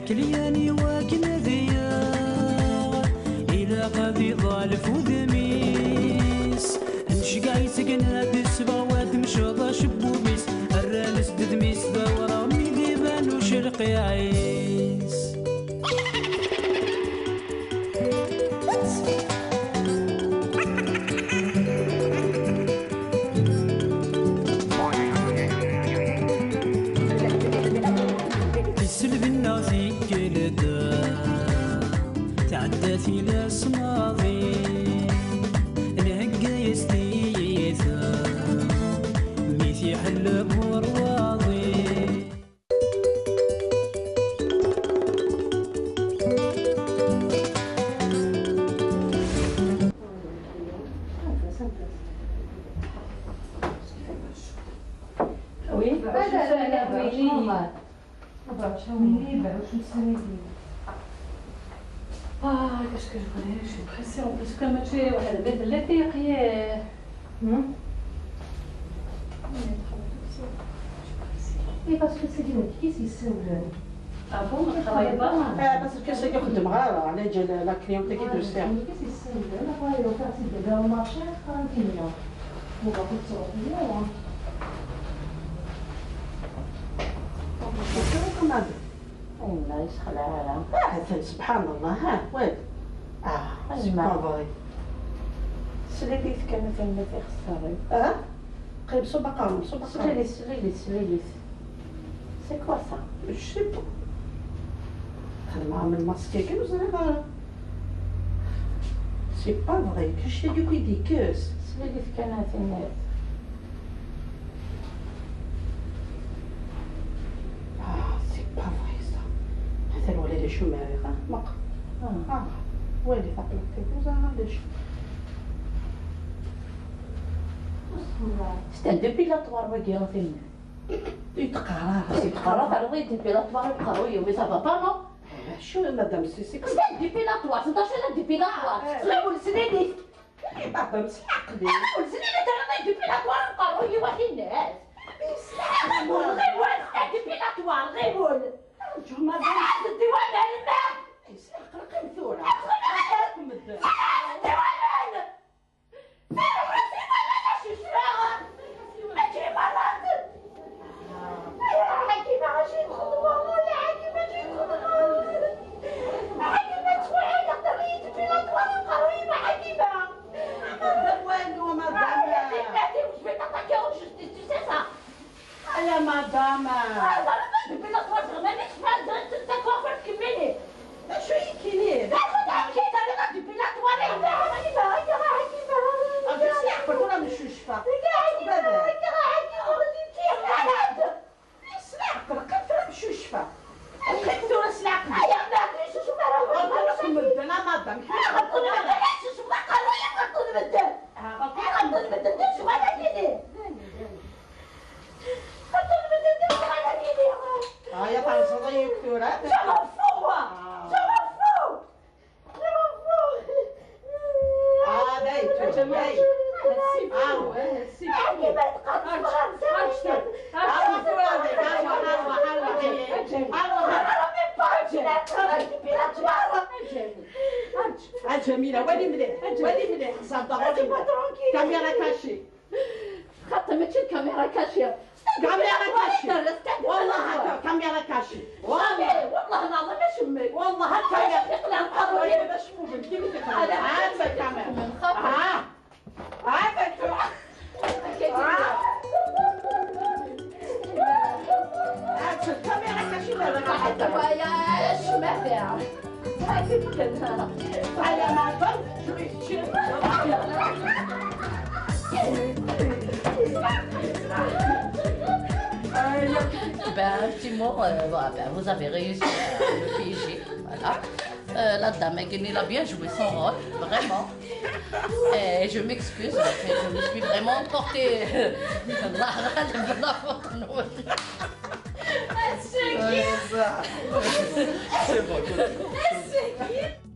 كلياني واكن ذيا إلى قاضي ظالف وذميس انشقا يسقنا بالسباوات مشوضة شبوبيس الرانس ددميس دورة ميديبان وشرق يعيس تعدت إلى صماضي الهقة يستيثا ميثي حلب ورواضي qu'est-ce que je voulais? Je suis pressée en plus comme tu es. Elle avait de l'intérieur. Et parce que c'est une qui s'y Ah bon, on ne travaille pas? Parce que c'est que tu me rends, la clientèle qui te sert. Qu'est-ce que c'est? On va aller au quartier de Belmarché, tranquillement. On va tout sortir. لا يسخل العالم سبحان الله ها وين سبحان سليليث كانت عندنا في خساري قريب سبقة سليليث سي كوا سا je sais pas خدمة عامل ماسكيكي وزريبة c'est pas vrai que je fais du coup des queues سليليث كانت الناس c'est pas vrai ça هذا الولد شو مارق مق والي ثقلك وزا ليش C'est un dépilatoire, regarde. يتقرا يتقرا تعرفي ديبيلاتوار يبقاو mais ça va pas non شو مدام سيسي c'est ديبيلاتوار تنتاش لا ديبيلاتوار سليول سليلي مدام سيعقلي سليول سليلي تعرفي ديبيلاتوار يبقاو هي واحد الناس غير تاع ديبيلاتوار غير شو مدام الديوان الماء سيعقلك مثورة يا مدام شو يكيني يا فرنسا دكتورة جميلة وين مليح كاميرا كاشي خاطر ماشي الكاميرا كاشيه كاميرا كاشي والله هكا كاميرا كاشي والله العظيم ما شمك والله هكا يقلع القرويه باش ممكن كيف تقلع هاك الكاميرا هاك الكاميرا كاشي لا حتى يا شمافع على ما ضل شوي Un petit mot, vous avez réussi à le piéger, voilà. La dame elle a bien joué son rôle, vraiment. Et je m'excuse, je me suis vraiment portée. C'est bon. C'est